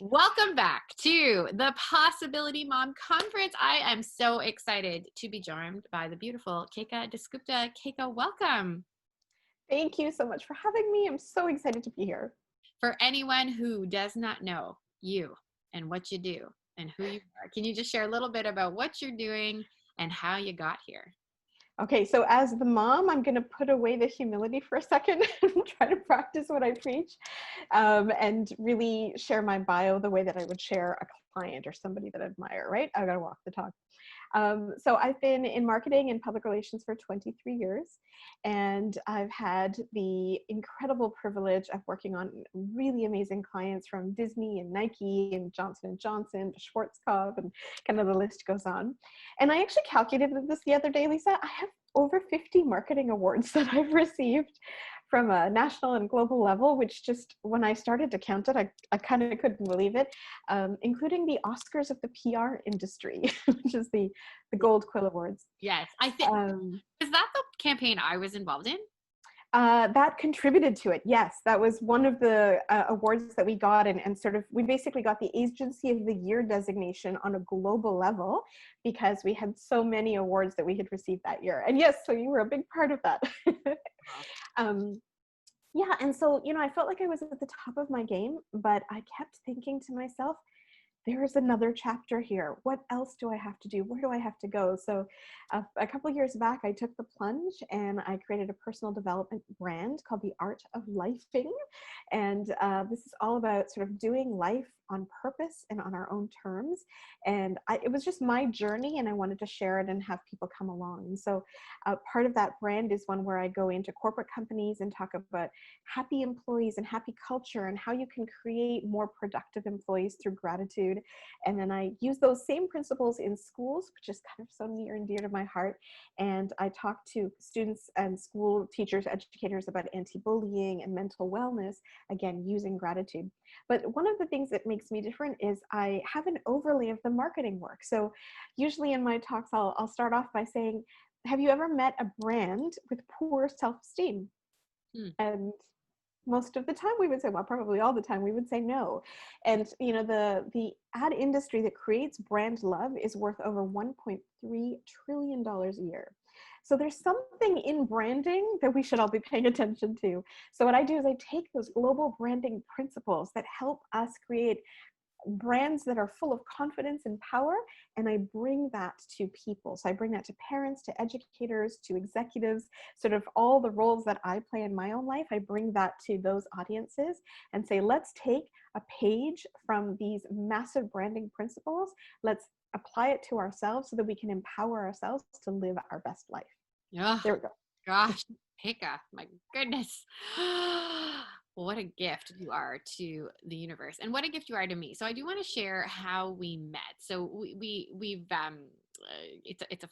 Welcome back to the Possibility Mom Conference. I am so excited to be joined by the beautiful Keka DasGupta. Keka, welcome. Thank you so much for having me. I'm so excited to be here. For anyone who does not know you and what you do and who you are, can you just share a little bit about what you're doing and how you got here? Okay, so as the mom, I'm going to put away the humility for a second and try to practice what I preach, and really share my bio the way that I would share a client or somebody that I admire, right? I got to walk the talk. So I've been in marketing and public relations for 23 years, and I've had the incredible privilege of working on really amazing clients from Disney and Nike and Johnson & Johnson to Schwarzkopf, and kind of the list goes on. And I actually calculated this the other day, Lisa. I have over 50 marketing awards that I've received from a national and global level, which just, when I started to count it, I kind of couldn't believe it, including the Oscars of the PR industry, which is the Gold Quill Awards. Yes, I think, is that the campaign I was involved in? That contributed to it. Yes, that was one of the awards that we got, and sort of, we basically got the Agency of the Year designation on a global level because we had so many awards that we had received that year. And yes, so you were a big part of that. Yeah, and so, I felt like I was at the top of my game, but I kept thinking to myself, there is another chapter here. What else do I have to do? Where do I have to go? So a couple of years back, I took the plunge and I created a personal development brand called The Art of Lifing. And this is all about sort of doing life on purpose and on our own terms. And it was just my journey, and I wanted to share it and have people come along. And so part of that brand is one where I go into corporate companies and talk about happy employees and happy culture and how you can create more productive employees through gratitude. And then I use those same principles in schools, which is kind of so near and dear to my heart. And I talk to students and school teachers, educators about anti-bullying and mental wellness, again, using gratitude. But one of the things that makes me different is I have an overlay of the marketing work. So usually in my talks, I'll start off by saying, have you ever met a brand with poor self-esteem? And most of the time we would say, well, probably all the time we would say no. And the ad industry that creates brand love is worth over $1.3 trillion a year. So there's something in branding that we should all be paying attention to. So what I do is I take those global branding principles that help us create brands that are full of confidence and power, and I bring that to people. So I bring that to parents, to educators, to executives, sort of all the roles that I play in my own life. I bring that to those audiences and say, let's take a page from these massive branding principles. Let's apply it to ourselves so that we can empower ourselves to live our best life. Yeah. There we go. Gosh, Keka, my goodness. What a gift you are to the universe, and what a gift you are to me. So I do want to share how we met. So we've it's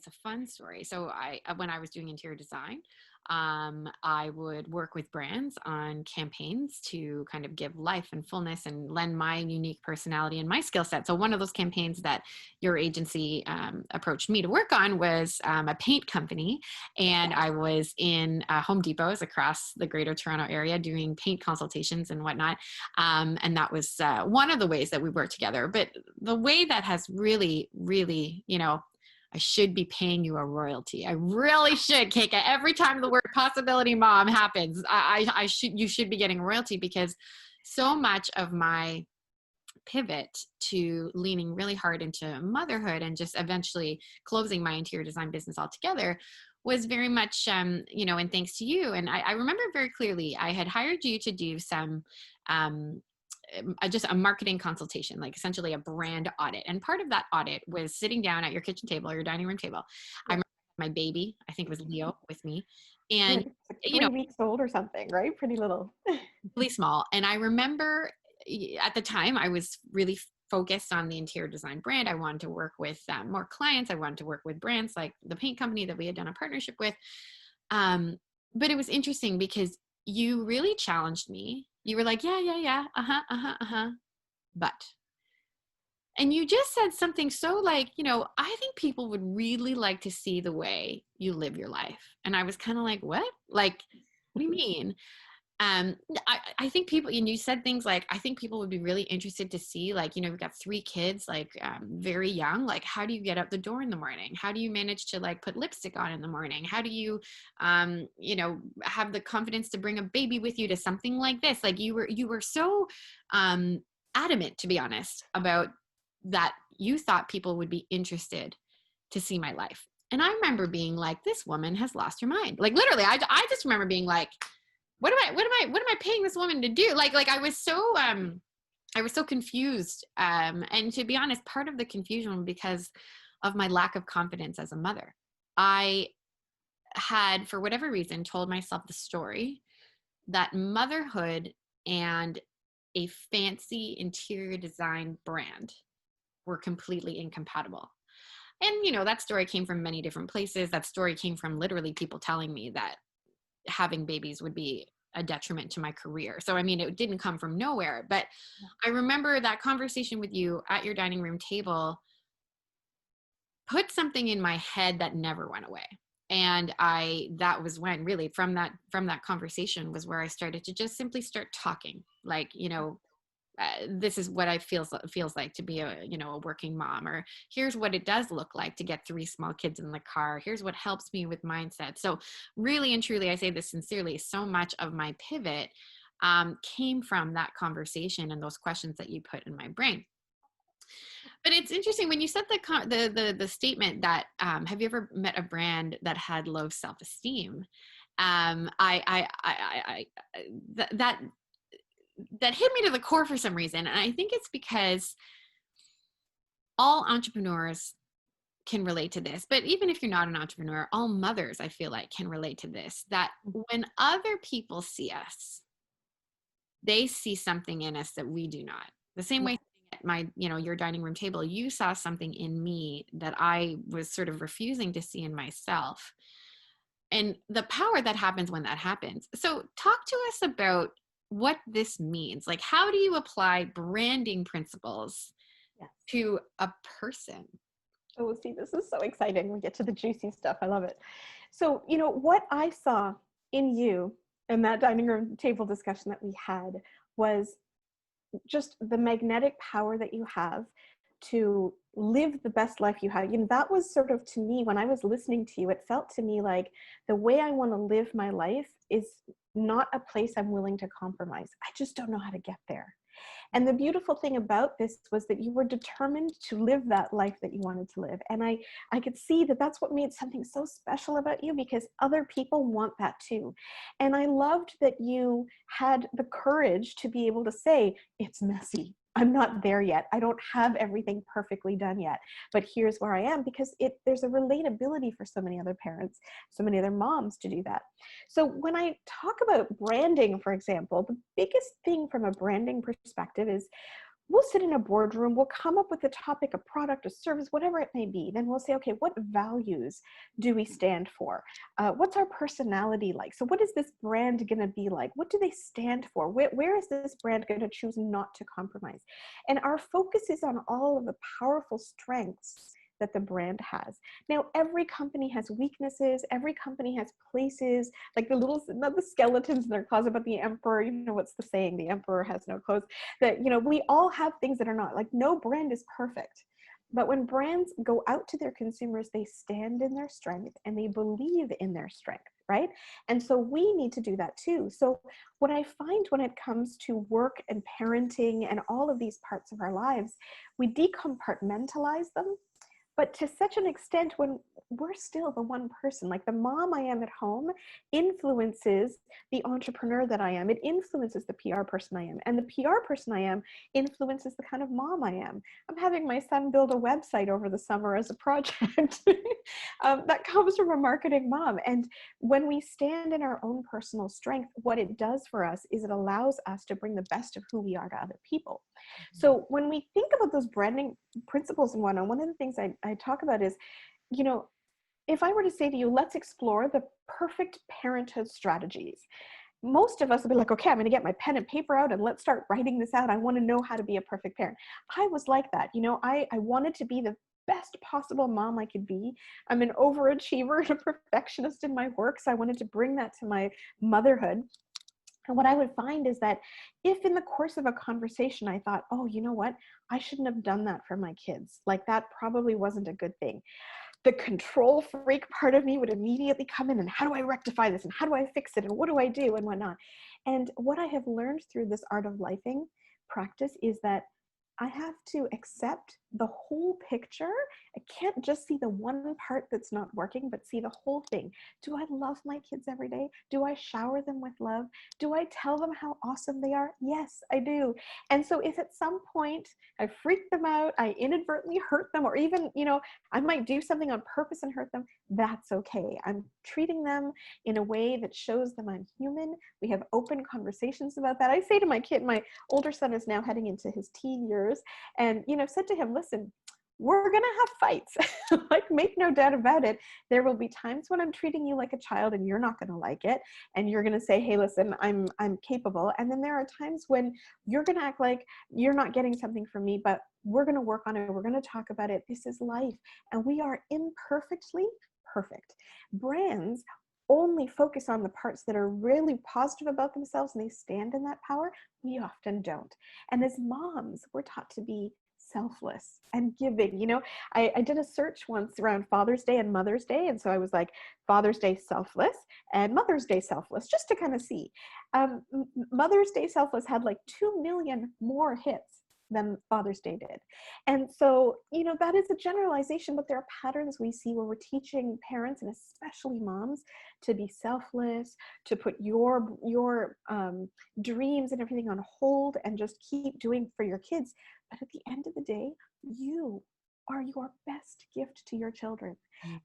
a fun story. So when I was doing interior design, I would work with brands on campaigns to kind of give life and fullness and lend my unique personality and my skill set. So one of those campaigns that your agency approached me to work on was a paint company. And I was in Home Depots across the greater Toronto area doing paint consultations and whatnot. And that was one of the ways that we worked together. But the way that has really, really, I should be paying you a royalty. I really should, Keka. Every time the word possibility mom happens, you should be getting a royalty, because so much of my pivot to leaning really hard into motherhood and just eventually closing my interior design business altogether was very much, and thanks to you. And I remember very clearly, I had hired you to do some, just a marketing consultation, like essentially a brand audit. And part of that audit was sitting down at your kitchen table or your dining room table. I remember my baby, I think it was Leo, with me. And, like 3 weeks old or something, right? Pretty little. Really small. And I remember at the time I was really focused on the interior design brand. I wanted to work with more clients. I wanted to work with brands like the paint company that we had done a partnership with. But it was interesting because you really challenged me. You were like, yeah. But, and you just said something so like, I think people would really like to see the way you live your life. And I was kind of like, what? Like, what do you mean? I think people, and you said things like, I think people would be really interested to see, like, we've got 3 kids, like, very young. Like, how do you get out the door in the morning? How do you manage to like put lipstick on in the morning? How do you, have the confidence to bring a baby with you to something like this? Like, you were so, adamant, to be honest, about that. You thought people would be interested to see my life. And I remember being like, this woman has lost her mind. Like, literally, I just remember being like, what am I paying this woman to do? Like I was so confused. And to be honest, part of the confusion was because of my lack of confidence as a mother. I had, for whatever reason, told myself the story that motherhood and a fancy interior design brand were completely incompatible. And, that story came from many different places. That story came from literally people telling me that having babies would be a detriment to my career. So, I mean, it didn't come from nowhere, but I remember that conversation with you at your dining room table put something in my head that never went away. And that was when, really, from that conversation was where I started to just simply start talking, like, this is what I feels like to be a working mom, or here's what it does look like to get 3 small kids in the car. Here's what helps me with mindset. So really and truly, I say this sincerely, so much of my pivot came from that conversation and those questions that you put in my brain. But it's interesting when you said the statement that have you ever met a brand that had low self-esteem? That hit me to the core for some reason. And I think it's because all entrepreneurs can relate to this, but even if you're not an entrepreneur, all mothers, I feel like, can relate to this, that when other people see us, they see something in us that we do not. The same way at your dining room table, you saw something in me that I was sort of refusing to see in myself. And the power that happens when that happens. So talk to us about what this means. Like, how do you apply branding principles Yes. to a person? Oh, see, this is so exciting. We get to the juicy stuff. I love it. So, what I saw in you in that dining room table discussion that we had was just the magnetic power that you have to live the best life you have. That was sort of, to me, when I was listening to you, it felt to me like the way I want to live my life is not a place I'm willing to compromise. I just don't know how to get there. And the beautiful thing about this was that you were determined to live that life that you wanted to live. And I could see that that's what made something so special about you, because other people want that too. And I loved that you had the courage to be able to say, it's messy. I'm not there yet. I don't have everything perfectly done yet, but here's where I am, because there's a relatability for so many other parents, so many other moms to do that. So when I talk about branding, for example, the biggest thing from a branding perspective is we'll sit in a boardroom, we'll come up with a topic, a product, a service, whatever it may be. Then we'll say, okay, what values do we stand for? What's our personality like? So what is this brand going to be like? What do they stand for? Where is this brand going to choose not to compromise? And our focus is on all of the powerful strengths that the brand has. Now, every company has weaknesses. Every company has places, like not the skeletons in their closet, but the emperor, what's the saying? The emperor has no clothes. That, we all have things that are not, like, no brand is perfect. But when brands go out to their consumers, they stand in their strength and they believe in their strength, right? And so we need to do that too. So what I find when it comes to work and parenting and all of these parts of our lives, we decompartmentalize them, but to such an extent when we're still the one person. Like, the mom I am at home influences the entrepreneur that I am. It influences the PR person I am. And the PR person I am influences the kind of mom I am. I'm having my son build a website over the summer as a project. That comes from a marketing mom. And when we stand in our own personal strength, what it does for us is it allows us to bring the best of who we are to other people. So when we think about those branding principles and whatnot, one of the things I talk about is, if I were to say to you, let's explore the perfect parenthood strategies, most of us would be like, okay, I'm going to get my pen and paper out and let's start writing this out. I want to know how to be a perfect parent. I was like that. I wanted to be the best possible mom I could be. I'm an overachiever and a perfectionist in my work. So I wanted to bring that to my motherhood. And what I would find is that if in the course of a conversation I thought, oh, you know what, I shouldn't have done that for my kids, like that probably wasn't a good thing, the control freak part of me would immediately come in and how do I rectify this and how do I fix it and what do I do and whatnot. And what I have learned through this art of lifing practice is that I have to accept the whole picture. I can't just see the one part that's not working, but see the whole thing. Do I love my kids every day? Do I shower them with love? Do I tell them how awesome they are? Yes, I do. And so if at some point I freak them out, I inadvertently hurt them, or even, I might do something on purpose and hurt them, that's okay. I'm treating them in a way that shows them I'm human. We have open conversations about that. I say to my kid, my older son is now heading into his teen years, and said to him, listen, we're gonna have fights. Like, make no doubt about it. There will be times when I'm treating you like a child and you're not gonna like it, and you're gonna say, hey, listen, I'm capable. And then there are times when you're gonna act like you're not getting something from me, but we're gonna work on it. We're gonna talk about it. This is life, and we are imperfectly perfect. Brands only focus on the parts that are really positive about themselves and they stand in that power. We often don't. And as moms, we're taught to be selfless and giving. I did a search once around Father's Day and Mother's Day. And so I was like, Father's Day selfless and Mother's Day selfless, just to kind of see. Mother's Day selfless had like 2 million more hits than Father's Day did. And so, that is a generalization, but there are patterns we see where we're teaching parents and especially moms to be selfless, to put your dreams and everything on hold and just keep doing for your kids. But at the end of the day, you are your best gift to your children.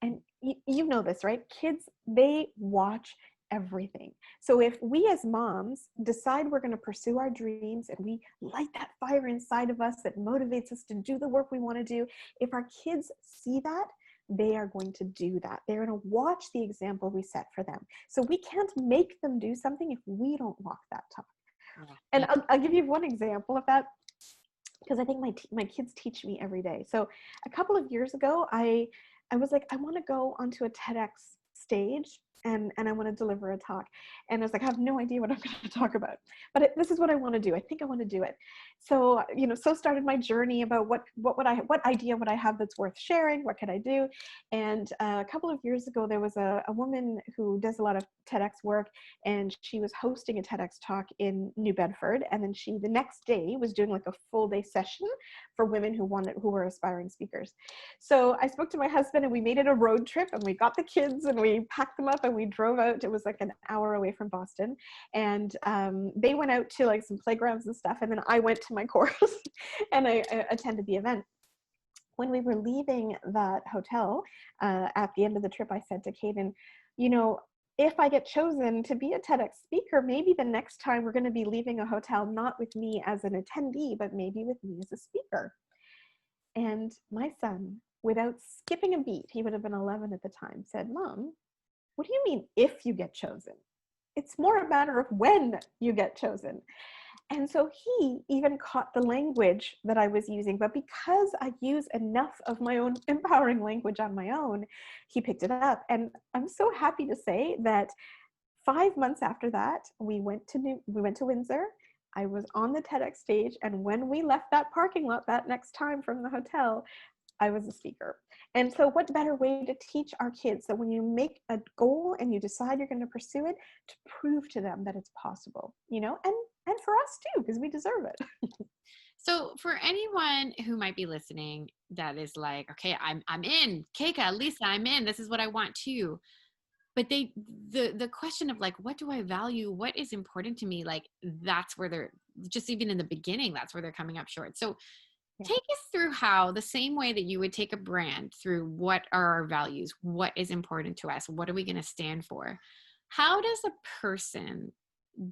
And you know this, right? Kids, they watch everything. So if we as moms decide we're going to pursue our dreams and we light that fire inside of us that motivates us to do the work we want to do, if our kids see that, they are going to do that. They're going to watch the example we set for them. So we can't make them do something if we don't walk that talk. Yeah. And I'll give you one example of that, because I think my kids teach me every day. So a couple of years ago, I was like, I want to go onto a TEDx stage and I want to deliver a talk. And I was like, I have no idea what I'm going to talk about, but this is what I want to do. I think I want to do it. So, so started my journey about what idea would I have that's worth sharing? What could I do? And a couple of years ago, there was a woman who does a lot of TEDx work, and she was hosting a TEDx talk in New Bedford. And then she, the next day, was doing like a full day session for women who were aspiring speakers. So I spoke to my husband and we made it a road trip, and we got the kids and we packed them up and we drove out. It was like an hour away from Boston. And they went out to like some playgrounds and stuff. And then I went to my course and I attended the event. When we were leaving that hotel at the end of the trip, I said to Kaden, if I get chosen to be a TEDx speaker, maybe the next time we're going to be leaving a hotel, not with me as an attendee, but maybe with me as a speaker. And my son, without skipping a beat, he would have been 11 at the time, said, Mom, what do you mean if you get chosen? It's more a matter of when you get chosen. And so he even caught the language that I was using, but because I use enough of my own empowering language on my own, he picked it up. And I'm so happy to say that 5 months after that, we went to Windsor. I was on the TEDx stage, and when we left that parking lot that next time from the hotel, I was a speaker. And so what better way to teach our kids that when you make a goal and you decide you're going to pursue it, to prove to them that it's possible, and for us too, because we deserve it. So for anyone who might be listening that is like, okay, I'm in, Keka, Lisa, I'm in, this is what I want too. But the question of like, what do I value? What is important to me? Like, that's where they're just, even in the beginning, that's where they're coming up short. So take us through how, the same way that you would take a brand through what are our values, what is important to us, what are we going to stand for? How does a person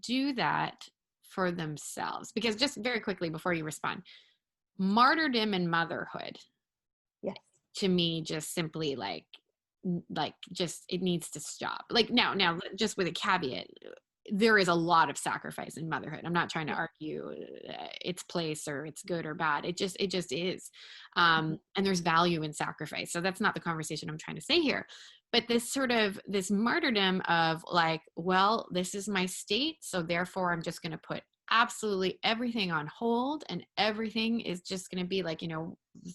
do that for themselves? Because just very quickly before you respond, martyrdom and motherhood, yes, to me, just simply like just, it needs to stop. Like now, just with a caveat, there is a lot of sacrifice in motherhood. I'm not trying to argue its place or it's good or bad. It just is. And there's value in sacrifice. So that's not the conversation I'm trying to say here. But this martyrdom of like, well, this is my state, so therefore I'm just going to put absolutely everything on hold, and everything is just going to be like,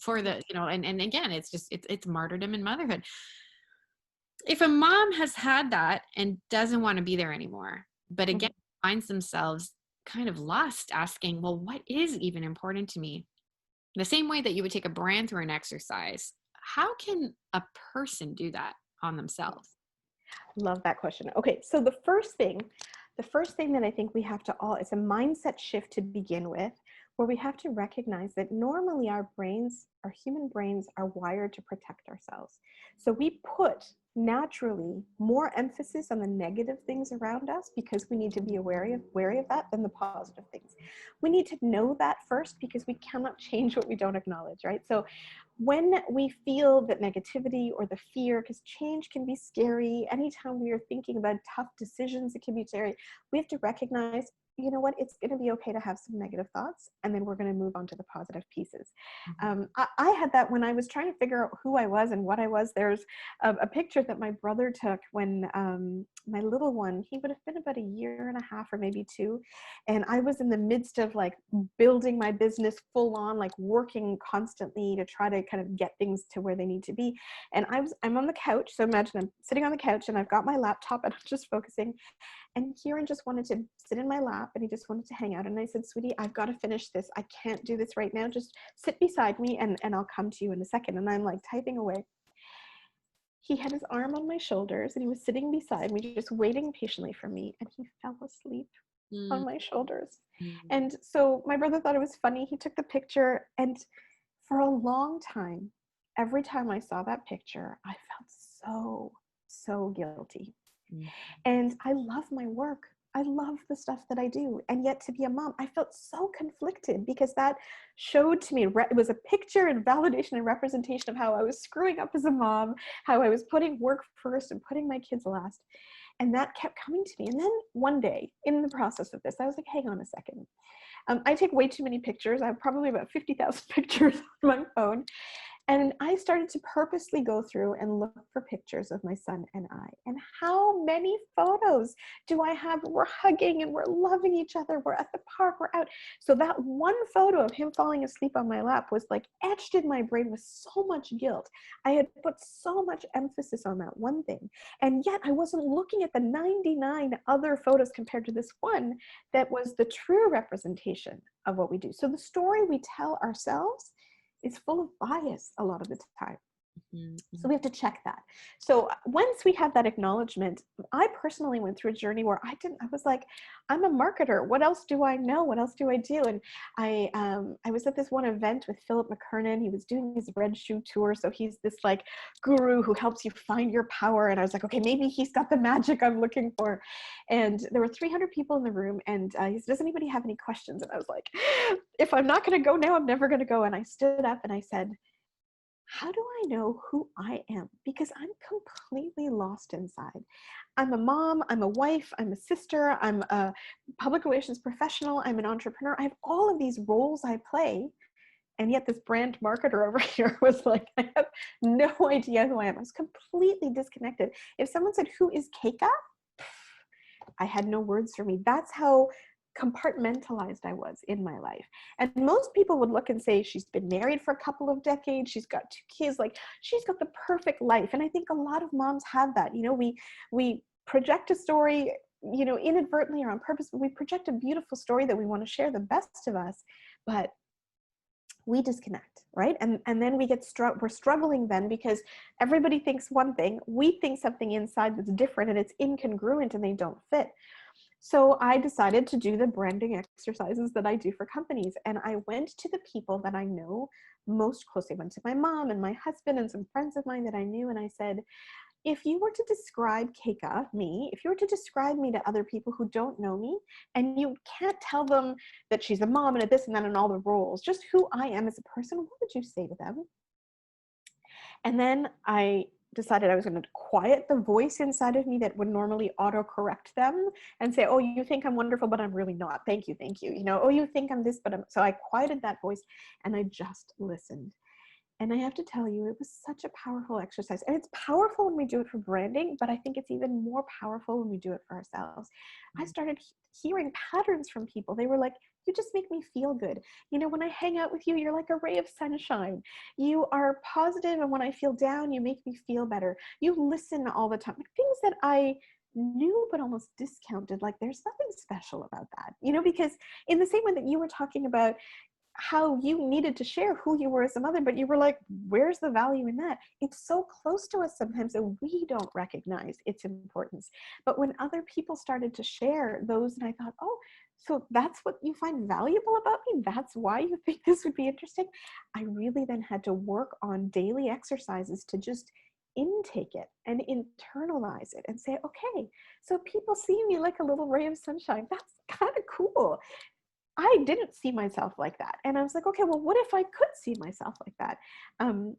for the, and again, it's martyrdom in motherhood. If a mom has had that and doesn't want to be there anymore, but again, finds themselves kind of lost, asking, well, what is even important to me? The same way that you would take a brand through an exercise, how can a person do that on themselves? Love that question. Okay, so the first thing that I think we have to it's a mindset shift to begin with, where we have to recognize that normally our human brains are wired to protect ourselves. So we put naturally more emphasis on the negative things around us because we need to be wary of that than the positive things. We need to know that first because we cannot change what we don't acknowledge, right? So when we feel that negativity or the fear, because change can be scary, anytime we are thinking about tough decisions, it can be scary, we have to recognize, you know what, it's going to be okay to have some negative thoughts, and then we're going to move on to the positive pieces. I had that when I was trying to figure out who I was and what I was. There's a picture that my brother took when my little one, he would have been about 1.5 years or maybe 2, and I was in the midst of like building my business full on, like working constantly to try to kind of get things to where they need to be. And I'm on the couch, so imagine I'm sitting on the couch and I've got my laptop and I'm just focusing. And Kieran just wanted to sit in my lap and he just wanted to hang out. And I said, sweetie, I've got to finish this. I can't do this right now. Just sit beside me and I'll come to you in a second. And I'm like typing away. He had his arm on my shoulders and he was sitting beside me, just waiting patiently for me. And he fell asleep on my shoulders. And so my brother thought it was funny. He took the picture, and for a long time, every time I saw that picture, I felt so guilty. And I love my work. I love the stuff that I do. And yet to be a mom, I felt so conflicted because that showed to me, it was a picture and validation and representation of how I was screwing up as a mom, how I was putting work first and putting my kids last. And that kept coming to me. And then one day in the process of this, I was like, hang on a second. I take way too many pictures. I have probably about 50,000 pictures on my phone. And I started to purposely go through and look for pictures of my son and I. And how many photos do I have? We're hugging and we're loving each other. We're at the park, we're out. So that one photo of him falling asleep on my lap was like etched in my brain with so much guilt. I had put so much emphasis on that one thing. And yet I wasn't looking at the 99 other photos compared to this one that was the true representation of what we do. So the story we tell ourselves is full of bias a lot of the time. So we have to check that. So once we have that acknowledgement, I personally went through a journey where I was like, I'm a marketer. What else do I know? What else do I do? And I was at this one event with Philip McKernan. He was doing his Red Shoe tour. So he's this like guru who helps you find your power. And I was like, okay, maybe he's got the magic I'm looking for. And there were 300 people in the room. And he said, does anybody have any questions? And I was like, if I'm not going to go now, I'm never going to go. And I stood up and I said, how do I know who I am? Because I'm completely lost inside. I'm a mom, I'm a wife, I'm a sister, I'm a public relations professional, I'm an entrepreneur. I have all of these roles I play. And yet this brand marketer over here was like, I have no idea who I am. I was completely disconnected. If someone said, who is Keka? I had no words for me. That's how compartmentalized I was in my life. And most people would look and say, she's been married for a couple of decades, she's got 2 kids, like she's got the perfect life. And I think a lot of moms have that. You know, we project a story, you know, inadvertently or on purpose, but we project a beautiful story that we want to share the best of us, but we disconnect, right? And then we we're struggling then because everybody thinks one thing, we think something inside that's different and it's incongruent and they don't fit. So I decided to do the branding exercises that I do for companies. And I went to the people that I know most closely. I went to my mom and my husband and some friends of mine that I knew. And I said, if you were to describe Keka, me, if you were to describe me to other people who don't know me, and you can't tell them that she's a mom and a this and that and all the roles, just who I am as a person, what would you say to them? And then I decided I was going to quiet the voice inside of me that would normally autocorrect them and say, oh, you think I'm wonderful, but I'm really not. Thank you. You know, oh, you think I'm this, but I'm, so I quieted that voice and I just listened. And I have to tell you, it was such a powerful exercise. And it's powerful when we do it for branding, but I think it's even more powerful when we do it for ourselves. I started hearing patterns from people. They were like, you just make me feel good. You know, when I hang out with you, you're like a ray of sunshine. You are positive, and when I feel down, you make me feel better. You listen all the time. Like, things that I knew but almost discounted. Like, there's nothing special about that, you know, because in the same way that you were talking about how you needed to share who you were as a mother, but you were like, where's the value in that? It's so close to us sometimes that we don't recognize its importance. But when other people started to share those, and I thought, oh, so that's what you find valuable about me? That's why you think this would be interesting? I really then had to work on daily exercises to just intake it and internalize it and say, okay, so people see me like a little ray of sunshine. That's kind of cool. I didn't see myself like that. And I was like, okay, well, what if I could see myself like that? Um,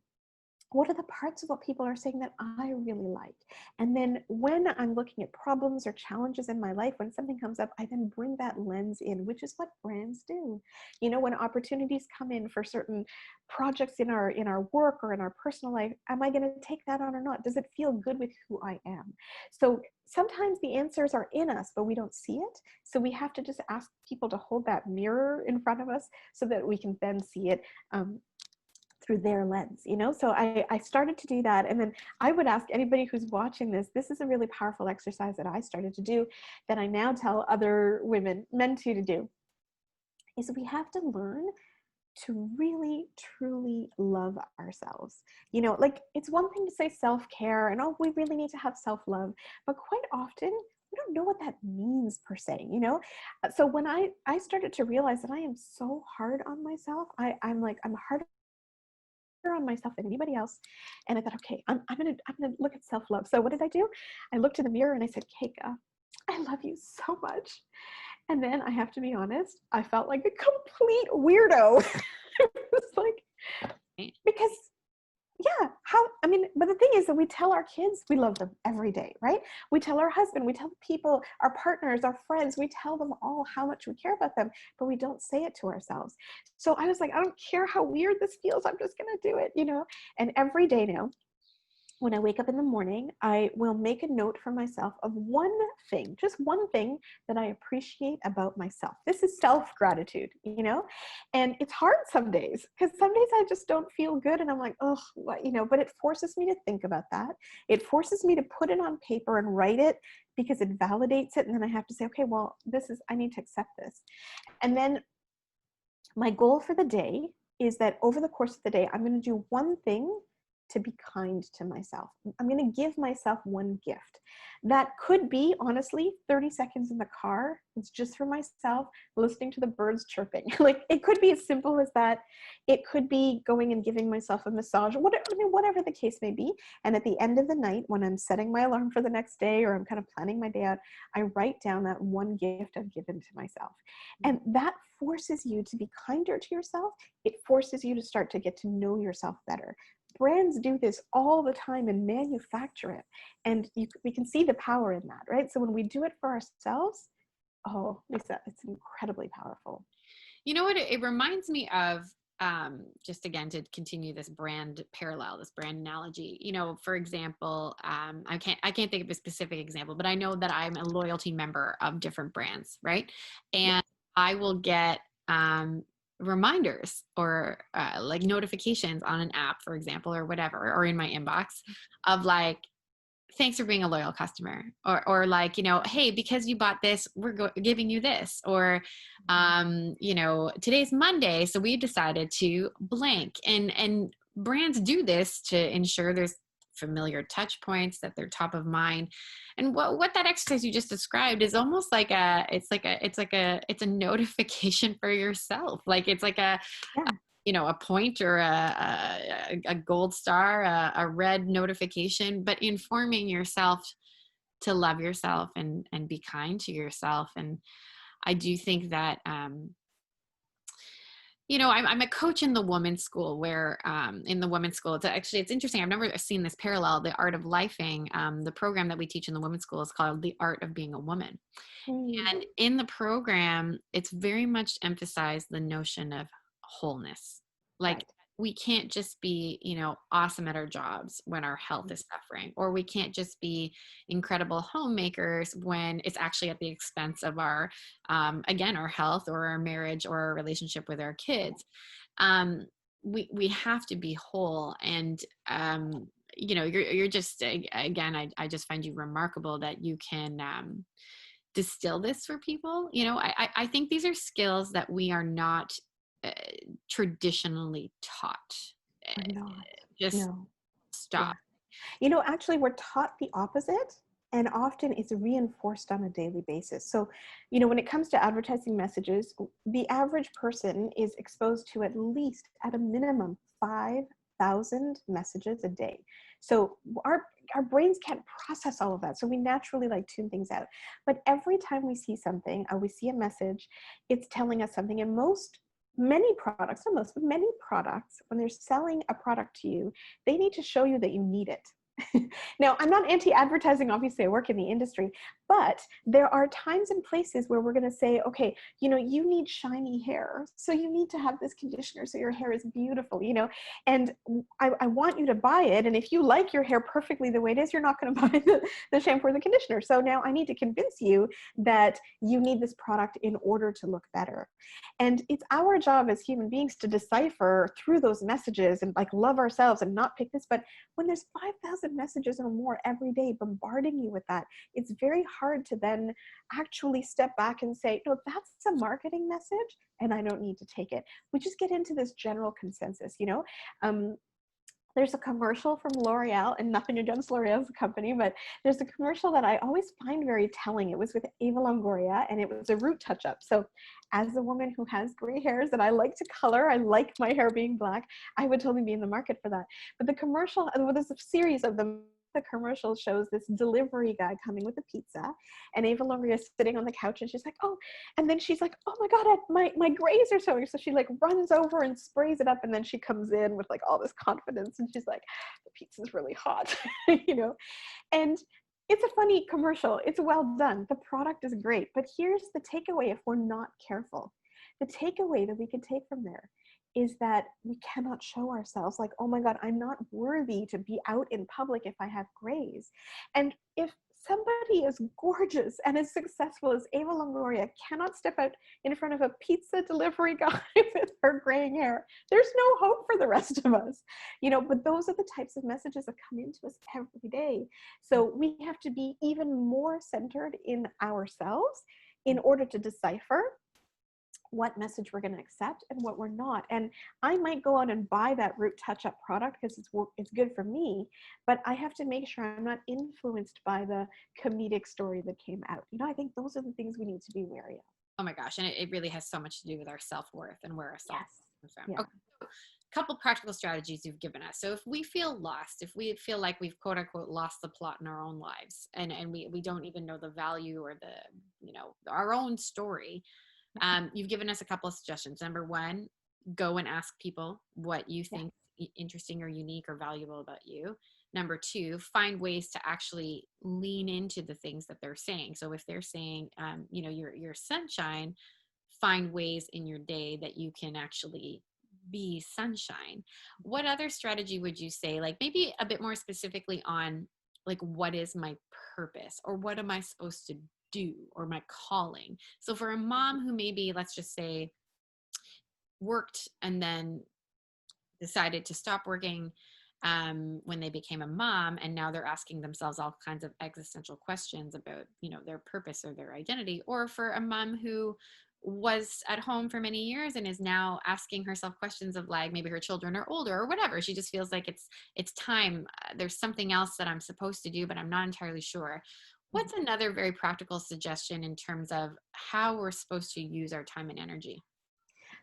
what are the parts of what people are saying that I really like? And then when I'm looking at problems or challenges in my life, when something comes up, I then bring that lens in, which is what brands do. You know, when opportunities come in for certain projects in our work or in our personal life, am I going to take that on or not? Does it feel good with who I am? So sometimes the answers are in us, but we don't see it. So we have to just ask people to hold that mirror in front of us so that we can then see it. Through their lens, you know? So I started to do that. And then I would ask anybody who's watching this is a really powerful exercise that I started to do that I now tell other women, men too, to do, is we have to learn to really truly love ourselves. You know, like, it's one thing to say self-care and, oh, we really need to have self-love, but quite often we don't know what that means per se, you know? So when I started to realize that I am so hard on myself, I'm harder on myself than anybody else. And I thought, okay, I'm gonna look at self-love. So what did I do? I looked in the mirror and I said, Keka, I love you so much. And then I have to be honest, I felt like a complete weirdo. It was like, because yeah, I mean, but the thing is that we tell our kids we love them every day, right? We tell our husband, we tell people, our partners, our friends, we tell them all how much we care about them, but we don't say it to ourselves. So I was like, I don't care how weird this feels, I'm just gonna do it, you know? And every day now, when I wake up in the morning, I will make a note for myself of one thing, just one thing that I appreciate about myself. This is self-gratitude, you know? And it's hard some days because some days I just don't feel good and I'm like, oh, what, you know, but it forces me to think about that. It forces me to put it on paper and write it because it validates it. And then I have to say, okay, well, I need to accept this. And then my goal for the day is that over the course of the day, I'm going to do one thing to be kind to myself. I'm going to give myself one gift. That could be, honestly, 30 seconds in the car. It's just for myself, listening to the birds chirping. Like, it could be as simple as that. It could be going and giving myself a massage, whatever the case may be. And at the end of the night, when I'm setting my alarm for the next day or I'm kind of planning my day out, I write down that one gift I've given to myself. And that forces you to be kinder to yourself. It forces you to start to get to know yourself better. Brands do this all the time and manufacture it. And we can see the power in that, right? So when we do it for ourselves, oh, Lisa, it's incredibly powerful. You know what? It reminds me of, just again, to continue this brand parallel, this brand analogy. You know, for example, I can't think of a specific example, but I know that I'm a loyalty member of different brands, right? Yes. And I will get reminders or like notifications on an app, for example, or whatever, or in my inbox of like, thanks for being a loyal customer, or like, you know, hey, because you bought this, we're giving you this, or you know, today's Monday, so we decided to blank. And brands do this to ensure there's familiar touch points, that they're top of mind. And what that exercise you just described is almost like it's a notification for yourself. Like, it's like Yeah. you know, a point or a gold star, a red notification, but informing yourself to love yourself and be kind to yourself. And I do think that, you know, I'm a coach in the women's school where, in the women's school, it's interesting. I've never seen this parallel, the art of lifing. The program that we teach in the women's school is called The Art of Being a Woman. Mm. And in the program, it's very much emphasized the notion of wholeness. Like, Right. we can't just be, awesome at our jobs when our health is suffering, or we can't just be incredible homemakers when it's actually at the expense of our, again, our health or our marriage or our relationship with our kids. We have to be whole. And, you're just, again, I just find you remarkable that you can, distill this for people. I think these are skills that we are not uh, traditionally taught. Uh, We're not. Just No. Yeah. stop. Actually, we're taught the opposite, and often it's reinforced on a daily basis. So, when it comes to advertising messages, the average person is exposed to at least, at a minimum, 5,000 messages a day. So our brains can't process all of that. So we naturally like tune things out. But every time we see something or we see a message, it's telling us something. And many products, not most, but many products, when they're selling a product to you, they need to show you that you need it. Now, I'm not anti-advertising, obviously I work in the industry, but there are times and places where we're going to say, okay, you need shiny hair, so you need to have this conditioner so your hair is beautiful, and I want you to buy it, and if you like your hair perfectly the way it is, you're not going to buy the shampoo or the conditioner. So now I need to convince you that you need this product in order to look better. And it's our job as human beings to decipher through those messages and like love ourselves and not pick this. But when there's 5,000 messages or more every day bombarding you with that, it's very hard to then actually step back and say, no, that's a marketing message and I don't need to take it. We just get into this general consensus, there's a commercial from L'Oreal, and nothing against L'Oreal as a company, but there's a commercial that I always find very telling. It was with Eva Longoria, and it was a root touch-up. So as a woman who has gray hairs and I like to color, I like my hair being black, I would totally be in the market for that. But the commercial, well, there's a series of them. The commercial shows this delivery guy coming with a pizza, and Eva Longoria is sitting on the couch, and she's like, oh, and then she's like, oh my God, my grays are showing. So she like runs over and sprays it up, and then she comes in with like all this confidence, and she's like, the pizza's really hot, And it's a funny commercial. It's well done. The product is great. But here's the takeaway if we're not careful. The takeaway that we can take from there is that we cannot show ourselves like, oh my God, I'm not worthy to be out in public if I have grays. And if somebody as gorgeous and as successful as Eva Longoria cannot step out in front of a pizza delivery guy with her graying hair, there's no hope for the rest of us, but those are the types of messages that come into us every day. So we have to be even more centered in ourselves in order to decipher what message we're going to accept and what we're not. And I might go out and buy that root touch-up product because it's good for me, but I have to make sure I'm not influenced by the comedic story that came out. I think those are the things we need to be wary of. Oh my gosh. And it really has so much to do with our self-worth and where our self comes from. Yeah. Okay. Couple practical strategies you've given us. So if we feel lost, if we feel like we've quote unquote lost the plot in our own lives, and we don't even know the value or our own story, you've given us a couple of suggestions. Number one, go and ask people what you think interesting or unique or valuable about you. Number two, find ways to actually lean into the things that they're saying. So if they're saying, your sunshine, find ways in your day that you can actually be sunshine. What other strategy would you say, like maybe a bit more specifically on like, what is my purpose or what am I supposed to do or my calling? So for a mom who maybe, let's just say, worked and then decided to stop working when they became a mom, and now they're asking themselves all kinds of existential questions about, their purpose or their identity, or for a mom who was at home for many years and is now asking herself questions of like maybe her children are older or whatever. She just feels like it's time. There's something else that I'm supposed to do, but I'm not entirely sure. What's another very practical suggestion in terms of how we're supposed to use our time and energy?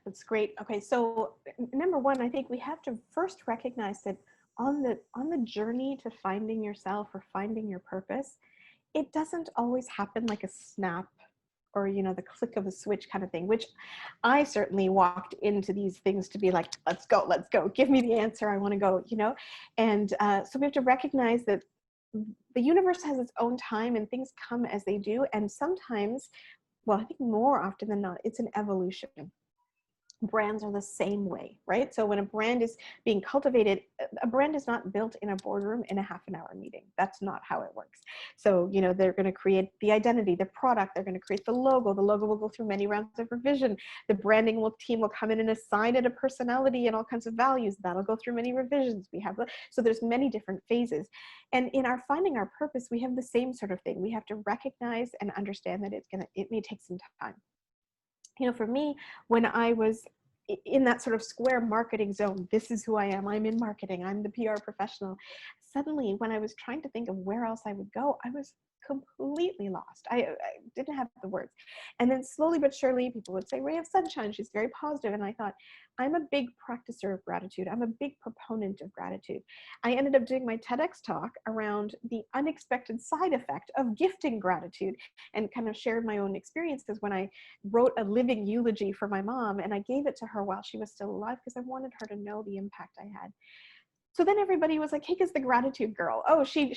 That's great. Okay, so number one, I think we have to first recognize that on the journey to finding yourself or finding your purpose, it doesn't always happen like a snap or the click of a switch kind of thing, which I certainly walked into these things to be like, let's go, give me the answer, I want to go, and so we have to recognize that the universe has its own time and things come as they do, and sometimes, well, I think more often than not, it's an evolution. Brands are the same way, right? So when a brand is being cultivated, a brand is not built in a boardroom in a half an hour meeting. That's not how it works. So, they're going to create the identity, the product, they're going to create the logo. The logo will go through many rounds of revision. The branding team will come in and assign it a personality and all kinds of values. That'll go through many revisions. So there's many different phases. And in our finding our purpose, we have the same sort of thing. We have to recognize and understand that it may take some time. For me, when I was in that sort of square marketing zone, this is who I am. I'm in marketing. I'm the PR professional. Suddenly, when I was trying to think of where else I would go, I was completely lost. I didn't have the words. And then slowly but surely, people would say, Ray of Sunshine, she's very positive. And I thought, I'm a big practicer of gratitude. I'm a big proponent of gratitude. I ended up doing my TEDx talk around the unexpected side effect of gifting gratitude, and kind of shared my own experiences when I wrote a living eulogy for my mom, and I gave it to her while she was still alive because I wanted her to know the impact I had. So then everybody was like, Keka's the gratitude girl. Oh, she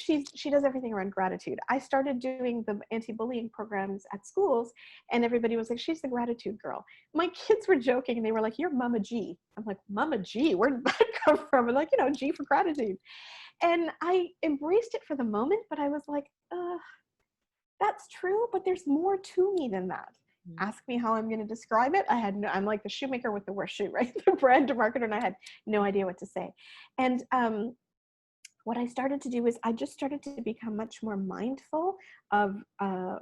does everything around gratitude. I started doing the anti-bullying programs at schools, and everybody was like, she's the gratitude girl. My kids were joking, and they were like, you're Mama G. I'm like, Mama G? Where did that come from? And like, G for gratitude. And I embraced it for the moment, but I was like, that's true, but there's more to me than that. Ask me how I'm going to describe it. I'm like the shoemaker with the worst shoe, right? The brand marketer, and I had no idea what to say. And what I started to do is I just started to become much more mindful of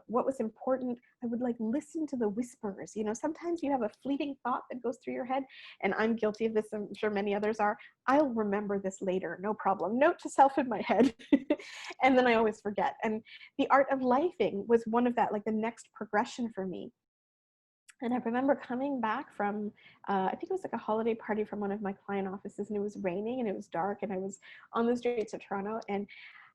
what was important. I would like listen to the whispers. Sometimes you have a fleeting thought that goes through your head, and I'm guilty of this. I'm sure many others are. I'll remember this later, no problem. Note to self in my head. And then I always forget. And the art of lifing was one of that, like the next progression for me. And I remember coming back from, I think it was like a holiday party from one of my client offices, and it was raining and it was dark, and I was on the streets of Toronto, and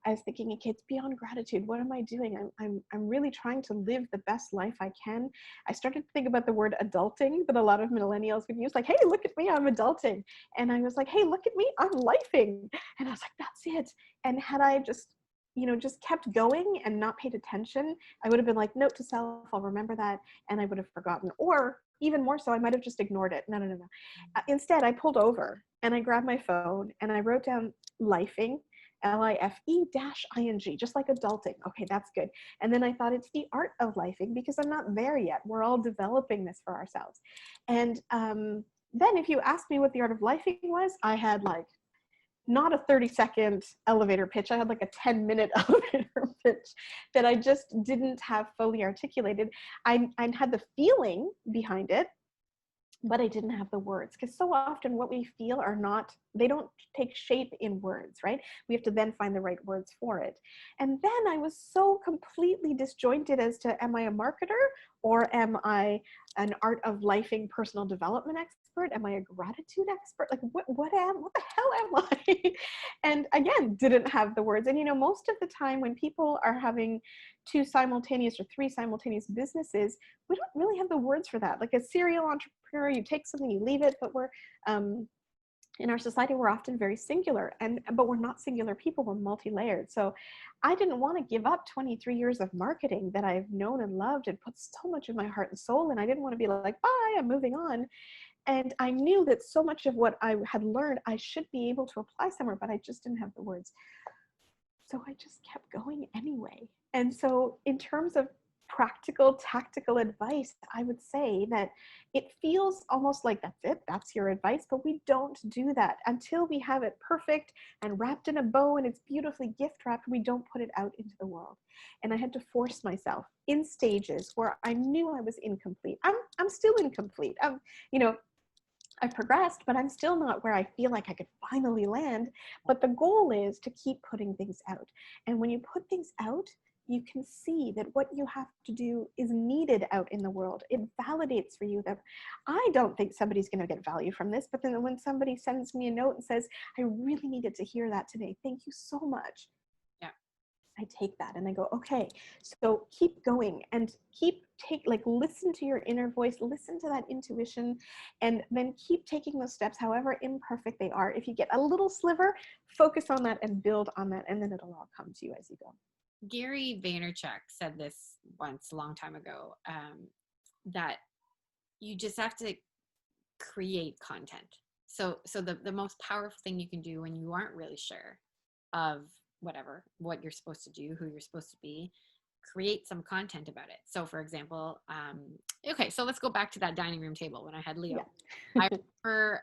I was thinking, okay, it's beyond gratitude. What am I doing? I'm really trying to live the best life I can. I started to think about the word adulting that a lot of millennials would use, like, hey, look at me, I'm adulting. And I was like, hey, look at me, I'm lifing. And I was like, that's it. And had I just kept going and not paid attention, I would have been like, note to self, I'll remember that, and I would have forgotten. Or even more so, I might have just ignored it. No. Instead, I pulled over and I grabbed my phone and I wrote down lifing, LIFE-ing, just like adulting. Okay, that's good. And then I thought, it's the art of lifing, because I'm not there yet. We're all developing this for ourselves. And then if you ask me what the art of lifing was, I had like not a 30-second elevator pitch. I had like a 10-minute elevator pitch that I just didn't have fully articulated. I had the feeling behind it, but I didn't have the words, because so often what we feel they don't take shape in words, right? We have to then find the right words for it. And then I was so completely disjointed as to, am I a marketer, or am I an art of lifing personal development expert? Am I a gratitude expert? Like what the hell am I? And again, didn't have the words. And most of the time when people are having 2 simultaneous or 3 simultaneous businesses, we don't really have the words for that. Like a serial entrepreneur, you take something, you leave it, but we're in our society, we're often very singular, but we're not singular people, we're multi-layered. So I didn't want to give up 23 years of marketing that I've known and loved and put so much of my heart and soul in. I didn't want to be like, bye, I'm moving on. And I knew that so much of what I had learned, I should be able to apply somewhere, but I just didn't have the words. So I just kept going anyway. And so in terms of practical, tactical advice, I would say that it feels almost like that's it, that's your advice, but we don't do that until we have it perfect and wrapped in a bow and it's beautifully gift wrapped. We don't put it out into the world. And I had to force myself in stages where I knew I was incomplete. I'm still incomplete. I've progressed, but I'm still not where I feel like I could finally land. But the goal is to keep putting things out. And when you put things out, you can see that what you have to do is needed out in the world. It validates for you that I don't think somebody's going to get value from this, but then when somebody sends me a note and says, I really needed to hear that today, thank you so much. Yeah. I take that and I go, okay, so keep going and listen to your inner voice, listen to that intuition, and then keep taking those steps, however imperfect they are. If you get a little sliver, focus on that and build on that, and then it'll all come to you as you go. Gary Vaynerchuk said this once a long time ago, that you just have to create content. So the most powerful thing you can do when you aren't really sure of what you're supposed to do, who you're supposed to be, create some content about it. So for example, okay, so let's go back to that dining room table when I had Leo. I Yeah. remember,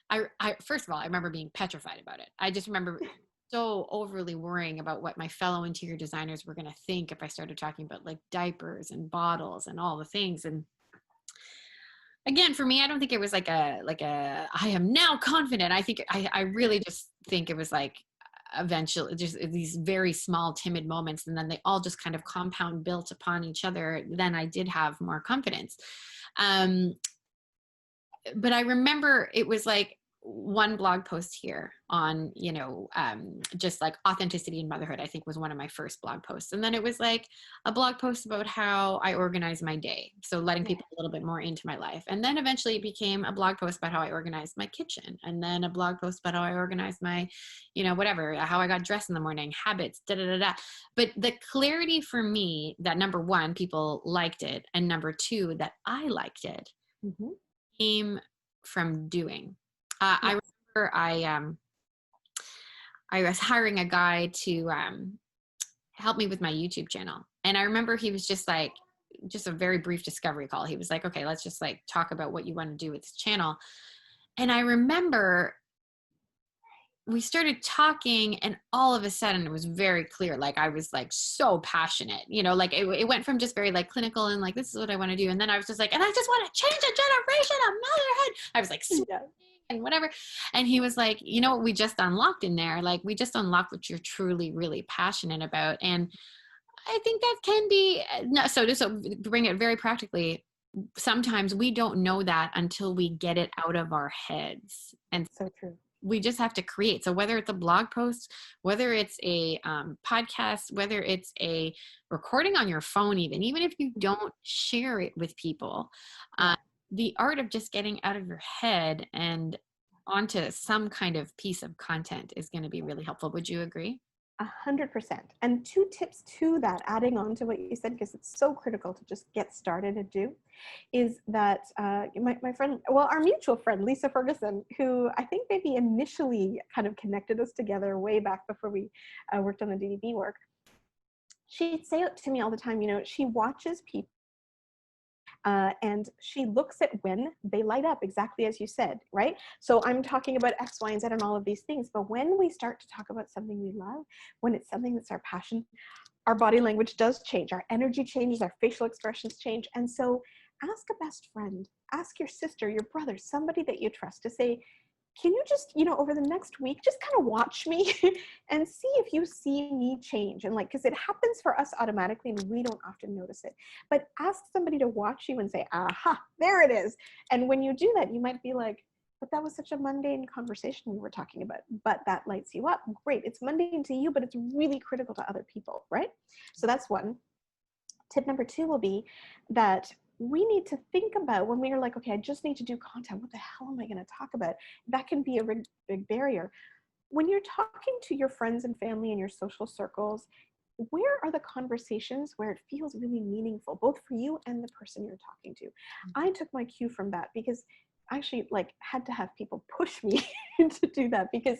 I first of all, I remember being petrified about it. I just remember so overly worrying about what my fellow interior designers were going to think if I started talking about like diapers and bottles and all the things. And again, for me, I don't think it was like a I am now confident. I think I really just think it was like eventually just these very small timid moments, and then they all just kind of compound built upon each other. Then I did have more confidence. Um, but I remember it was like one blog post here on, just like authenticity in motherhood, I think was one of my first blog posts. And then it was like a blog post about how I organize my day. So letting people a little bit more into my life. And then eventually it became a blog post about how I organized my kitchen. And then a blog post about how I organized my, how I got dressed in the morning, habits, da, da, da, da. But the clarity for me that number one, people liked it. And number two, that I liked it. Mm-hmm. Came from doing. Yes. I remember I was hiring a guy to help me with my YouTube channel, and I remember he was just like, just a very brief discovery call. He was like, "Okay, let's just like talk about what you want to do with this channel." And I remember we started talking, and all of a sudden it was very clear. Like I was like so passionate, like it went from just very like clinical and like, this is what I want to do. And then I was just like, and I just want to change a generation of motherhood. I was like, Yeah. and whatever. And he was like, you know what we just unlocked in there? Like we just unlocked what you're truly, really passionate about. And I think that can be, so to bring it very practically, sometimes we don't know that until we get it out of our heads. And So true. we just have to create. So whether it's a blog post, whether it's a podcast, whether it's a recording on your phone, even if you don't share it with people, the art of just getting out of your head and onto some kind of piece of content is going to be really helpful. Would you agree? 100%. And 2 tips to that, adding on to what you said, because it's so critical to just get started and do, is that my friend, well, our mutual friend, Lisa Ferguson, who I think maybe initially kind of connected us together way back before we worked on the DDB work, she'd say it to me all the time, she watches people and she looks at when they light up, exactly as you said, right? So I'm talking about X, Y, and Z and all of these things. But when we start to talk about something we love, when it's something that's our passion, our body language does change. Our energy changes, our facial expressions change. And so ask a best friend, ask your sister, your brother, somebody that you trust to say, can you just, over the next week, just kind of watch me and see if you see me change? And like, because it happens for us automatically and we don't often notice it. But ask somebody to watch you and say, aha, there it is. And when you do that, you might be like, but that was such a mundane conversation we were talking about, but that lights you up. Great. It's mundane to you, but it's really critical to other people, right? So that's one. Tip number 2 will be that we need to think about when we are like, okay, I just need to do content. What the hell am I going to talk about? That can be a big barrier. When you're talking to your friends and family and your social circles, where are the conversations where it feels really meaningful, both for you and the person you're talking to? I took my cue from that because I actually had to have people push me to do that, because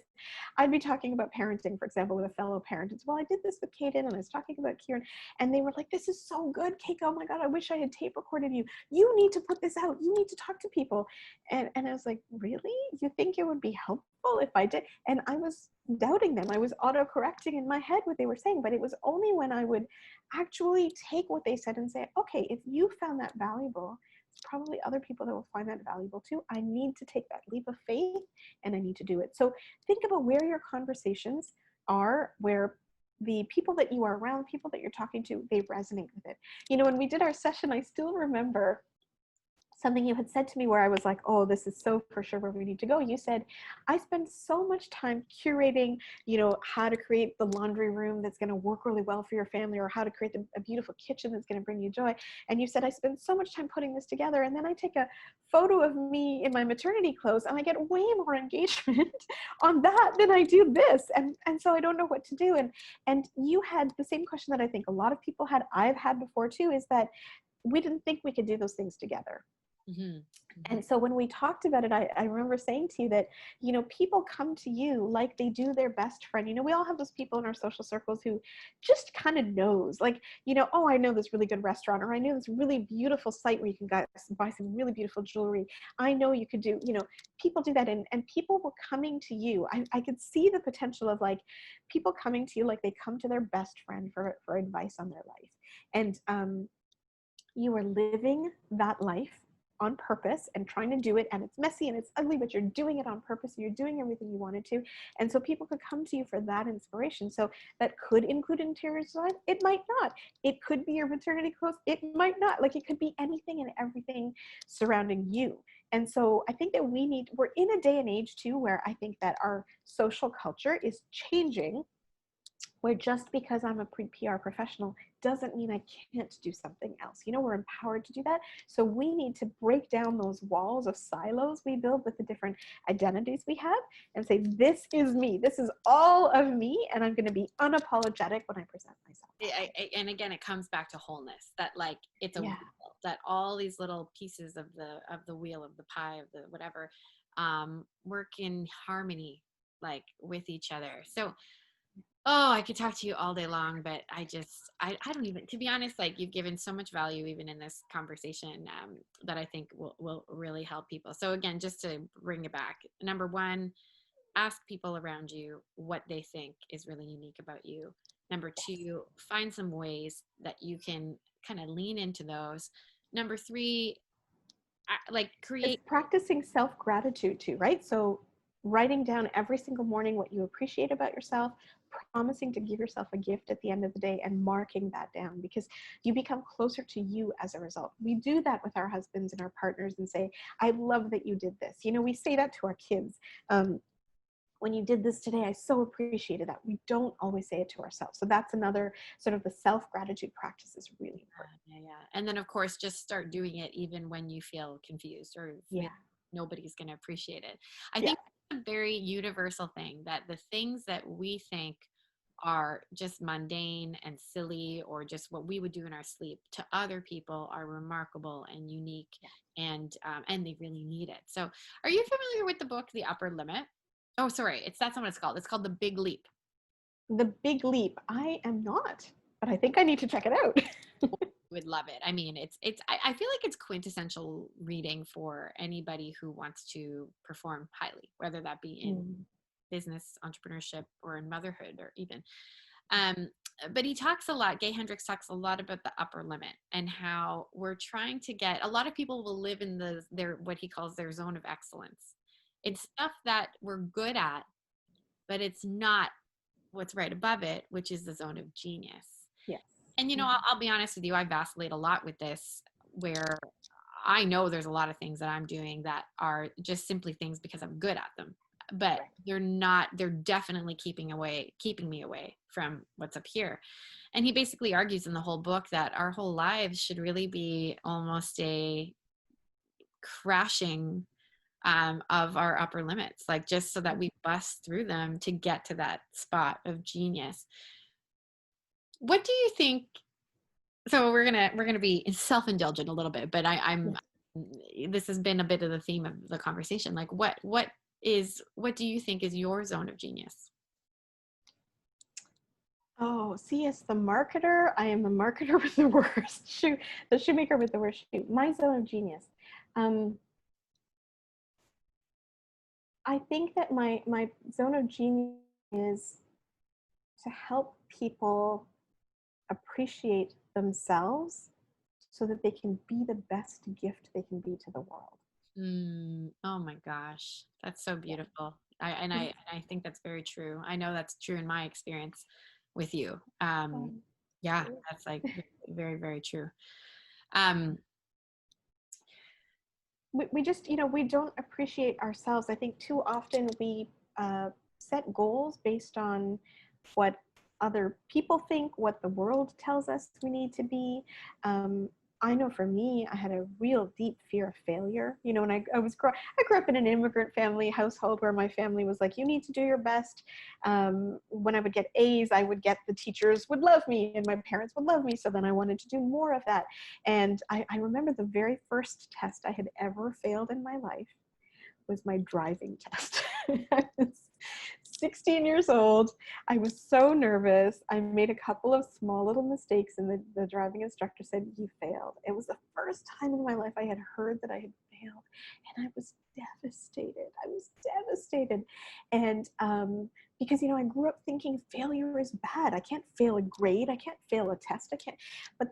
I'd be talking about parenting, for example, with a fellow parent. It's, well, I did this with Kaden and I was talking about Kieran, and they were like, this is so good, Keka. Oh my God, I wish I had tape recorded you. You need to put this out. You need to talk to people. And I was like, really? You think it would be helpful if I did? And I was doubting them. I was auto-correcting in my head what they were saying, but it was only when I would actually take what they said and say, okay, if you found that valuable, probably other people that will find that valuable too. I need to take that leap of faith and I need to do it. So think about where your conversations are, where the people that you are around, people that you're talking to, they resonate with it. When we did our session, I still remember something you had said to me where I was like, oh, this is so for sure where we need to go. You said, I spend so much time curating, how to create the laundry room that's going to work really well for your family, or how to create a beautiful kitchen that's going to bring you joy. And you said, I spend so much time putting this together. And then I take a photo of me in my maternity clothes and I get way more engagement on that than I do this. And so I don't know what to do. And you had the same question that I think a lot of people had, I've had before too, is that we didn't think we could do those things together. Mm-hmm. Mm-hmm. And so when we talked about it, I remember saying to you that, people come to you like they do their best friend. We all have those people in our social circles who just kind of knows, like, oh, I know this really good restaurant, or I know this really beautiful site where you can buy some really beautiful jewelry. I know you could do, people do that. And people were coming to you. I could see the potential of like people coming to you like they come to their best friend for advice on their life. And you are living that life on purpose and trying to do it, and it's messy and it's ugly, but you're doing it on purpose and you're doing everything you wanted to. And so people could come to you for that inspiration. So that could include interior design, it might not. It could be your maternity clothes, it might not. Like, it could be anything and everything surrounding you. And so I think that we're in a day and age too where I think that our social culture is changing, where just because I'm a PR professional doesn't mean I can't do something else. We're empowered to do that. So we need to break down those walls of silos we build with the different identities we have and say, this is me. This is all of me. And I'm going to be unapologetic when I present myself. And again, it comes back to wholeness, that like it's a Yeah. wheel, that all these little pieces of the wheel, of the pie, of the whatever, work in harmony, like with each other. So oh, I could talk to you all day long, but I don't even, to be honest, like you've given so much value even in this conversation, that I think will really help people. So again, just to bring it back, number one, ask people around you what they think is really unique about you. Number two, find some ways that you can kind of lean into those. Number three, like It's create. practicing self-gratitude too, right? So writing down every single morning what you appreciate about yourself, promising to give yourself a gift at the end of the day, and marking that down, because you become closer to you as a result. We do that with our husbands and our partners and say, I love that you did this. We say that to our kids. When you did this today, I so appreciated that. We don't always say it to ourselves. So that's another sort of the self-gratitude practice is really important. Yeah. And then of course, just start doing it even when you feel confused or Yeah. nobody's going to appreciate it. I Yeah. think it's a very universal thing, that the things that we think are just mundane and silly, or just what we would do in our sleep, to other people are remarkable and unique, and they really need it. So are you familiar with the book, The Upper Limit? Oh, sorry. That's not what it's called. It's called The Big Leap. The Big Leap. I am not, but I think I need to check it out. Would love it. I mean, I feel like it's quintessential reading for anybody who wants to perform highly, whether that be in business, entrepreneurship, or in motherhood, or even. Um, but he talks a lot, Gay Hendricks talks a lot about the upper limit, and how we're trying to get, a lot of people will live in their, what he calls their zone of excellence. It's stuff that we're good at, but it's not what's right above it, which is the zone of genius. Yes. And, I'll be honest with you, I vacillate a lot with this, where I know there's a lot of things that I'm doing that are just simply things because I'm good at them, but they're definitely keeping me away from what's up here. And he basically argues in the whole book that our whole lives should really be almost a crashing of our upper limits, like just so that we bust through them to get to that spot of genius. What do you think? So we're gonna be self-indulgent a little bit, but this has been a bit of the theme of the conversation. Like, what do you think is your zone of genius? Oh, see, as the marketer, I am the marketer with the worst shoe, the shoemaker with the worst shoe. My zone of genius. I think that my zone of genius is to help people appreciate themselves so that they can be the best gift they can be to the world. Oh my gosh, that's so beautiful. I think that's very true. I know that's true in my experience with you. Yeah, that's like very, very true. We just, we don't appreciate ourselves. I think too often we set goals based on what other people think, what the world tells us we need to be. I know for me, I had a real deep fear of failure. You know, when I grew up in an immigrant family household where my family was like, you need to do your best. When I would get A's, the teachers would love me and my parents would love me. So then I wanted to do more of that. And I remember the very first test I had ever failed in my life was my driving test. I was 16 years old. I was so nervous. I made a couple of small little mistakes, and the driving instructor said, you failed. It was the first time in my life I had heard that I had failed, and I was devastated. I was devastated. And because, you know, I grew up thinking failure is bad. I can't fail a grade. I can't fail a test. I can't. But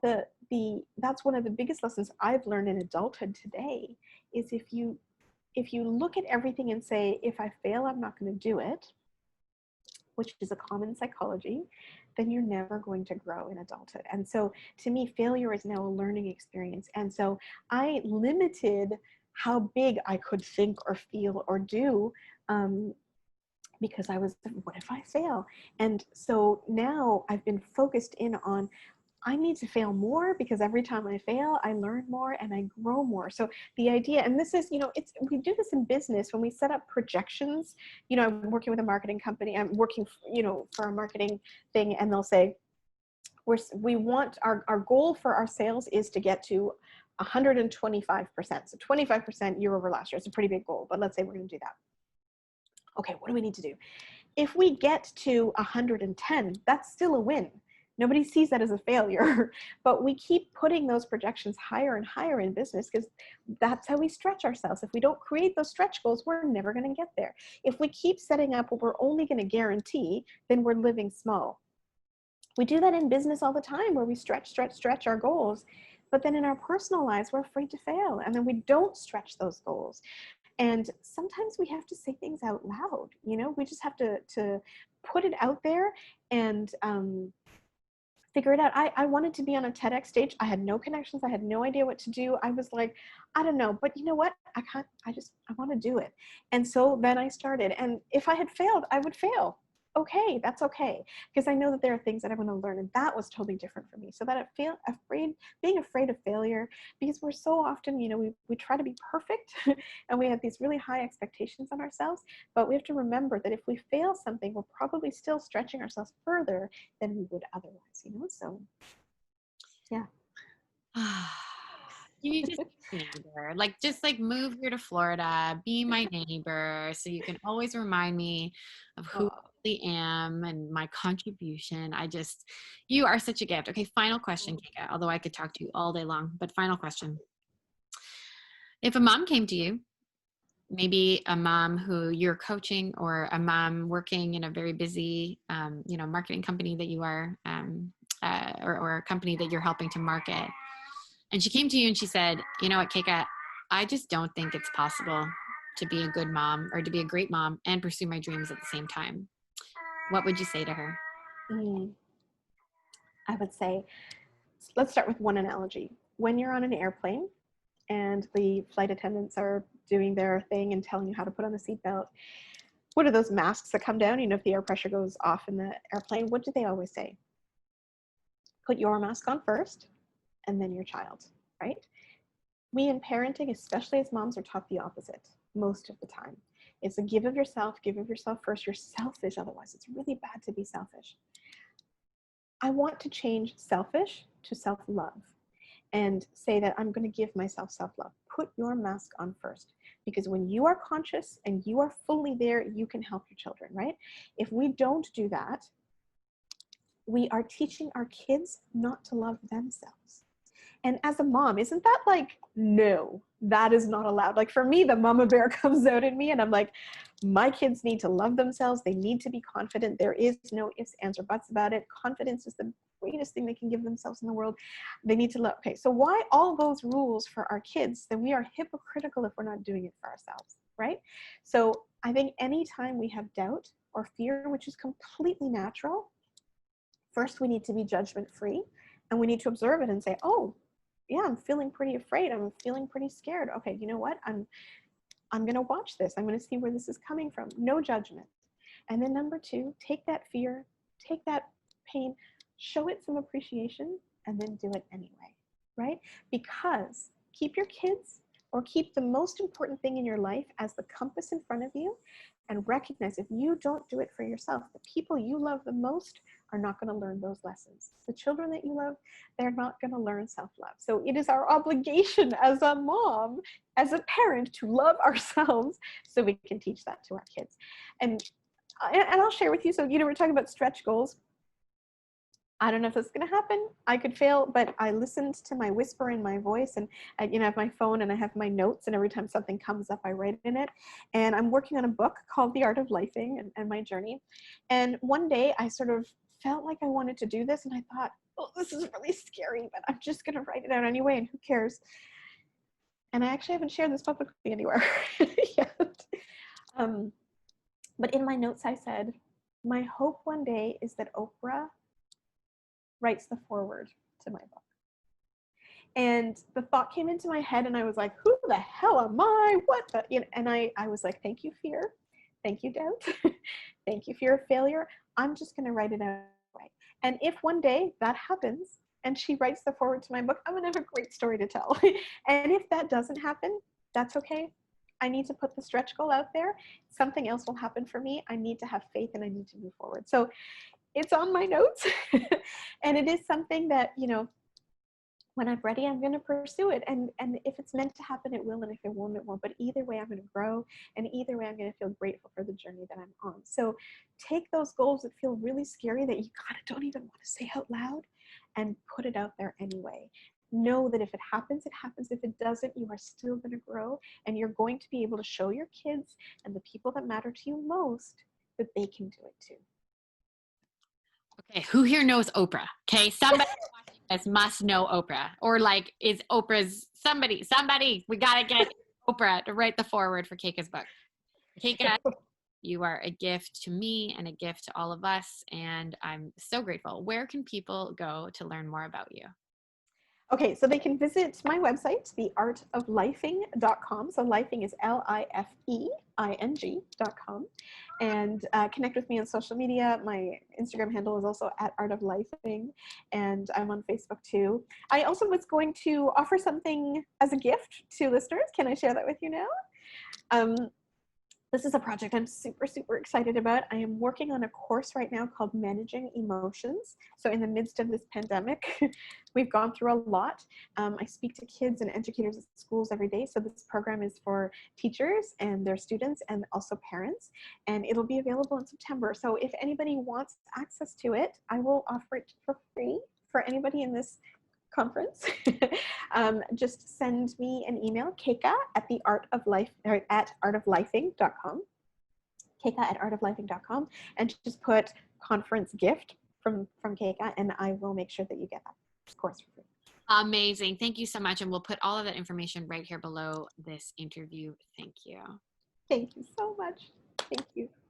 that's one of the biggest lessons I've learned in adulthood today is if you look at everything and say, if I fail, I'm not going to do it, which is a common psychology, then you're never going to grow in adulthood. And so to me, failure is now a learning experience. And so I limited how big I could think or feel or do because I was, what if I fail? And so now I've been focused in on, I need to fail more because every time I fail, I learn more and I grow more. So the idea, and this is, you know, we do this in business when we set up projections. You know, I'm working with a marketing company. I'm working, you know, for a marketing thing, and they'll say, we want our goal for our sales is to get to 125%. So 25% year over last year. It's a pretty big goal, but let's say we're going to do that. Okay, what do we need to do? If we get to 110, that's still a win. Nobody sees that as a failure, but we keep putting those projections higher and higher in business because that's how we stretch ourselves. If we don't create those stretch goals, we're never going to get there. If we keep setting up what we're only going to guarantee, then we're living small. We do that in business all the time where we stretch our goals, but then in our personal lives, we're afraid to fail, and then we don't stretch those goals. And sometimes we have to say things out loud, you know, we just have to put it out there and figure it out. I wanted to be on a TEDx stage. I had no connections. I had no idea what to do. I was like, I don't know, but you know what? I want to do it. And so then I started. And if I had failed, I would fail. Okay, that's okay. Because I know that there are things that I want to learn. And that was totally different for me. So that being afraid of failure, because we're so often, you know, we try to be perfect and we have these really high expectations on ourselves. But we have to remember that if we fail something, we're probably still stretching ourselves further than we would otherwise, you know? So, yeah. You just neighbor, like just like move here to Florida, be my neighbor, so you can always remind me of who Oh. I really am and my contribution. You are such a gift. Okay, final question, Keka, although I could talk to you all day long, but final question. If a mom came to you, maybe a mom who you're coaching or a mom working in a very busy, you know, marketing company that you are, or a company that you're helping to market, and she came to you and she said, you know what, Keka, I just don't think it's possible to be a good mom or to be a great mom and pursue my dreams at the same time. What would you say to her? I would say, let's start with one analogy. When you're on an airplane and the flight attendants are doing their thing and telling you how to put on a seatbelt, what are those masks that come down? You know, if the air pressure goes off in the airplane, what do they always say? Put your mask on first and then your child, right? We in parenting, especially as moms, are taught the opposite most of the time. It's a give of yourself first. You're selfish otherwise. It's really bad to be selfish. I want to change selfish to self-love and say that I'm going to give myself self-love. Put your mask on first, because when you are conscious and you are fully there, you can help your children, right? If we don't do that, we are teaching our kids not to love themselves. And as a mom, isn't that like, no, that is not allowed. Like for me, the mama bear comes out in me and I'm like, my kids need to love themselves. They need to be confident. There is no ifs, ands, or buts about it. Confidence is the greatest thing they can give themselves in the world. They need to love. Okay, so why all those rules for our kids? Then we are hypocritical if we're not doing it for ourselves, right? So I think anytime we have doubt or fear, which is completely natural, first we need to be judgment-free and we need to observe it and say, oh, yeah, I'm feeling pretty afraid. I'm feeling pretty scared. Okay, you know what? I'm going to watch this. I'm going to see where this is coming from. No judgment. And then number two, take that fear, take that pain, show it some appreciation, and then do it anyway. right? Because keep your kids or keep the most important thing in your life as the compass in front of you, and recognize if you don't do it for yourself, the people you love the most are not going to learn those lessons. The children that you love, they're not going to learn self-love. So it is our obligation as a mom, as a parent, to love ourselves so we can teach that to our kids. And I'll share with you, so we're talking about stretch goals. I don't know if this is going to happen. I could fail, but I listened to my whisper in my voice, and I have my phone and I have my notes, and every time something comes up, I write in it. And I'm working on a book called The Art of Lifing, and my journey. And one day I sort of felt like I wanted to do this, and I thought, oh, this is really scary, but I'm just going to write it out anyway, and who cares? And I actually haven't shared this publicly anywhere yet. But in my notes, I said, my hope one day is that Oprah writes the foreword to my book. And the thought came into my head, and I was like, who the hell am I? What the? And I was like, thank you, fear. Thank you, doubt. Thank you, fear of failure. I'm just going to write it out. And if one day that happens and she writes the foreword to my book, I'm going to have a great story to tell. And if that doesn't happen, that's okay. I need to put the stretch goal out there. Something else will happen for me. I need to have faith, and I need to move forward. So it's on my notes. And it is something that, when I'm ready, I'm going to pursue it. And if it's meant to happen, it will. And if it won't, it won't. But either way, I'm going to grow. And either way, I'm going to feel grateful for the journey that I'm on. So take those goals that feel really scary, that you kind of don't even want to say out loud, and put it out there anyway. Know that if it happens, it happens. If it doesn't, you are still going to grow. And you're going to be able to show your kids and the people that matter to you most that they can do it too. Okay, who here knows Oprah? Okay, somebody watching this must know Oprah, or like is Oprah's somebody. We gotta get Oprah to write the foreword for Keka's book. Keka, you are a gift to me and a gift to all of us, and I'm so grateful. Where can people go to learn more about you? Okay, so they can visit my website, theartoflifing.com. So lifing is LIFEING.com. And connect with me on social media. My Instagram handle is also @artoflifing, and I'm on Facebook too. I also was going to offer something as a gift to listeners. Can I share that with you now? This is a project I'm super, super excited about. I am working on a course right now called Managing Emotions. So in the midst of this pandemic, we've gone through a lot. I speak to kids and educators at schools every day. So this program is for teachers and their students, and also parents. And it'll be available in September. So if anybody wants access to it, I will offer it for free for anybody in this conference. Just send me an email, Keka at artoflifing.com, Keka@artoflifing.com, and just put conference gift from Keka, and I will make sure that you get that course for free. Amazing. Thank you so much. And we'll put all of that information right here below this interview. Thank you. Thank you so much. Thank you.